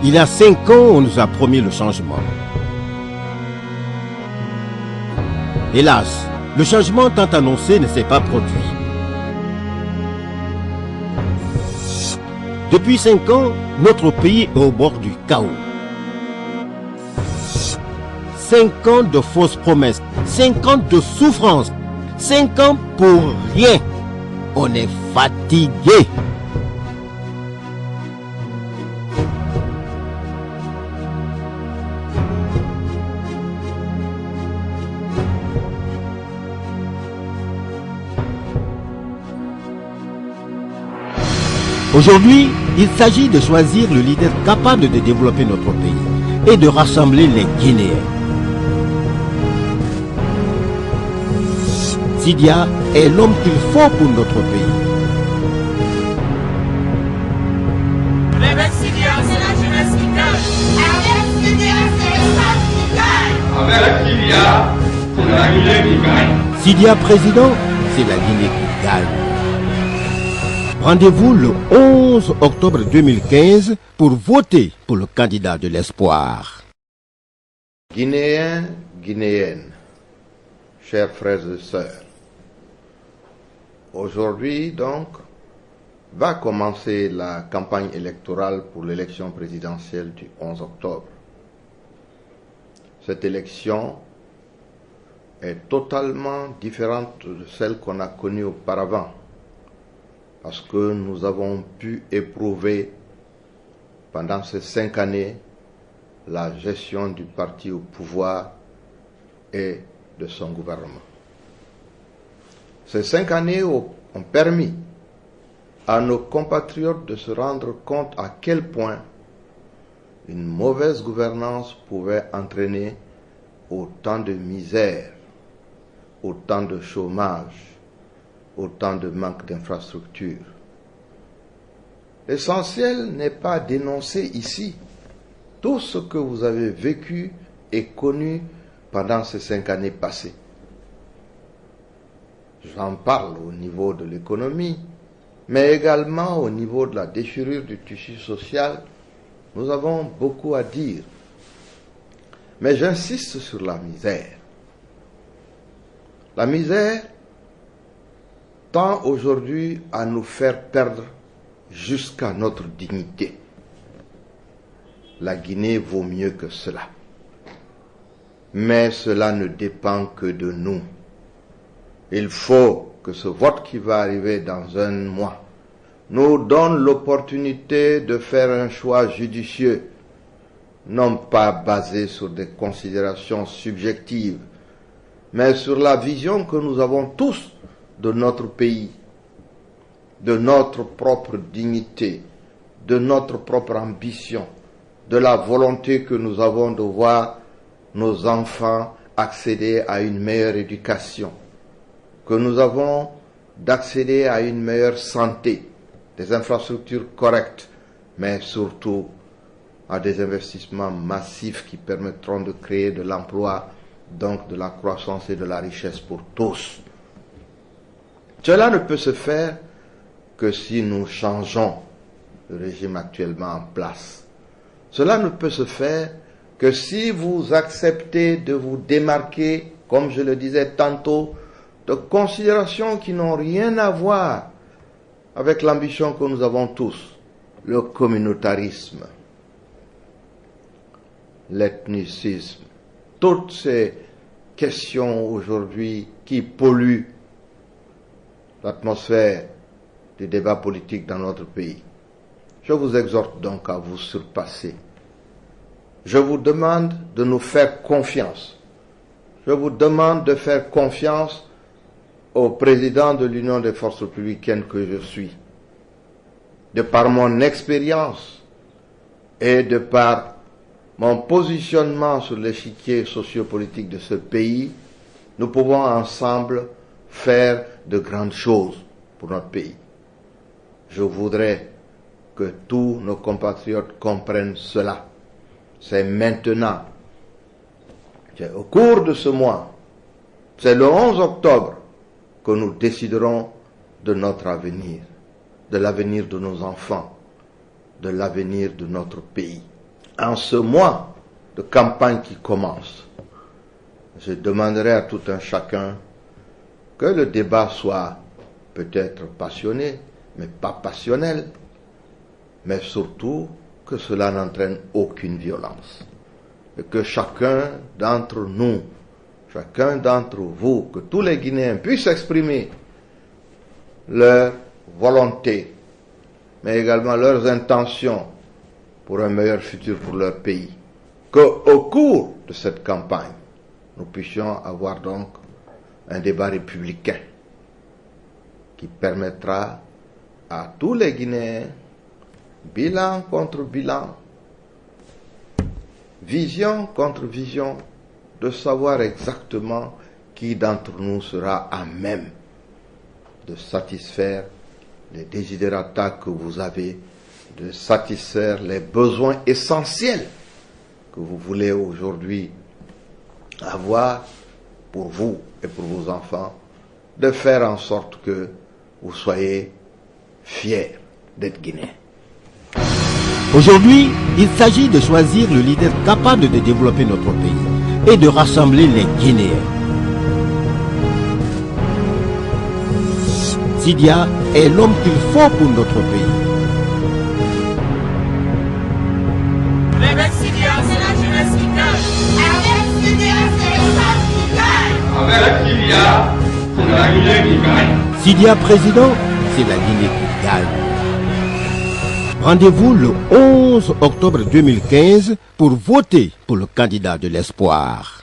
Il y a 5 ans, on nous a promis le changement. Hélas, le changement tant annoncé ne s'est pas produit. Depuis 5 ans, notre pays est au bord du chaos. 5 ans de fausses promesses, 5 ans de souffrance, 5 ans pour rien. On est fatigué. Aujourd'hui, il s'agit de choisir le leader capable de développer notre pays et de rassembler les Guinéens. Sidia est l'homme qu'il faut pour notre pays. Avec Sidia, c'est la jeunesse qui gagne. Avec Sidia, c'est le peuple qui gagne. Avec Sidia, c'est la Guinée qui gagne. Sidia président, c'est la Guinée qui gagne. Rendez-vous le 11 octobre 2015 pour voter pour le candidat de l'espoir. Guinéens, Guinéennes, chers frères et sœurs, aujourd'hui donc va commencer la campagne électorale pour l'élection présidentielle du 11 octobre. Cette élection est totalement différente de celle qu'on a connue auparavant, parce que nous avons pu éprouver pendant ces 5 années la gestion du parti au pouvoir et de son gouvernement. Ces 5 années ont permis à nos compatriotes de se rendre compte à quel point une mauvaise gouvernance pouvait entraîner autant de misère, autant de chômage, autant de manque d'infrastructures. L'essentiel n'est pas d'énoncer ici tout ce que vous avez vécu et connu pendant ces 5 années passées. J'en parle au niveau de l'économie, mais également au niveau de la déchirure du tissu social. Nous avons beaucoup à dire. Mais j'insiste sur la misère. La misère tend aujourd'hui à nous faire perdre jusqu'à notre dignité. La Guinée vaut mieux que cela. Mais cela ne dépend que de nous. Il faut que ce vote qui va arriver dans 1 mois nous donne l'opportunité de faire un choix judicieux, non pas basé sur des considérations subjectives, mais sur la vision que nous avons tous de notre pays, de notre propre dignité, de notre propre ambition, de la volonté que nous avons de voir nos enfants accéder à une meilleure éducation, que nous avons d'accéder à une meilleure santé, des infrastructures correctes, mais surtout à des investissements massifs qui permettront de créer de l'emploi, donc de la croissance et de la richesse pour tous. Cela ne peut se faire que si nous changeons le régime actuellement en place. Cela ne peut se faire que si vous acceptez de vous démarquer, comme je le disais tantôt, de considérations qui n'ont rien à voir avec l'ambition que nous avons tous, le communautarisme, l'ethnicisme, toutes ces questions aujourd'hui qui polluent l'atmosphère du débat politique dans notre pays. Je vous exhorte donc à vous surpasser. Je vous demande de nous faire confiance. Je vous demande de faire confiance au président de l'Union des forces républicaines que je suis. De par mon expérience et de par mon positionnement sur l'échiquier sociopolitique de ce pays, nous pouvons ensemble faire de grandes choses pour notre pays. Je voudrais que tous nos compatriotes comprennent cela. C'est maintenant, c'est au cours de ce mois, c'est le 11 octobre que nous déciderons de notre avenir, de l'avenir de nos enfants, de l'avenir de notre pays. en ce mois de campagne qui commence, je demanderai à tout un chacun que le débat soit peut-être passionné, mais pas passionnel, mais surtout que cela n'entraîne aucune violence. Et que chacun d'entre nous, chacun d'entre vous, que tous les Guinéens puissent exprimer leur volonté, mais également leurs intentions pour un meilleur futur pour leur pays. Qu'au cours de cette campagne, nous puissions avoir donc un débat républicain qui permettra à tous les Guinéens, bilan contre bilan, vision contre vision, de savoir exactement qui d'entre nous sera à même de satisfaire les desiderata que vous avez, de satisfaire les besoins essentiels que vous voulez aujourd'hui avoir pour vous et pour vos enfants, de faire en sorte que vous soyez fiers d'être Guinéens. Aujourd'hui, il s'agit de choisir le leader capable de développer notre pays et de rassembler les Guinéens. Sidia est l'homme qu'il faut pour notre pays. Avec Sidia, c'est la jeunesse qui gagne. Avec Sidia, c'est le peuple qui gagne. Avec Sidia, c'est la Guinée qui gagne. Sidia président, c'est la Guinée qui gagne. Rendez-vous le 11 octobre 2015 pour voter pour le candidat de l'espoir.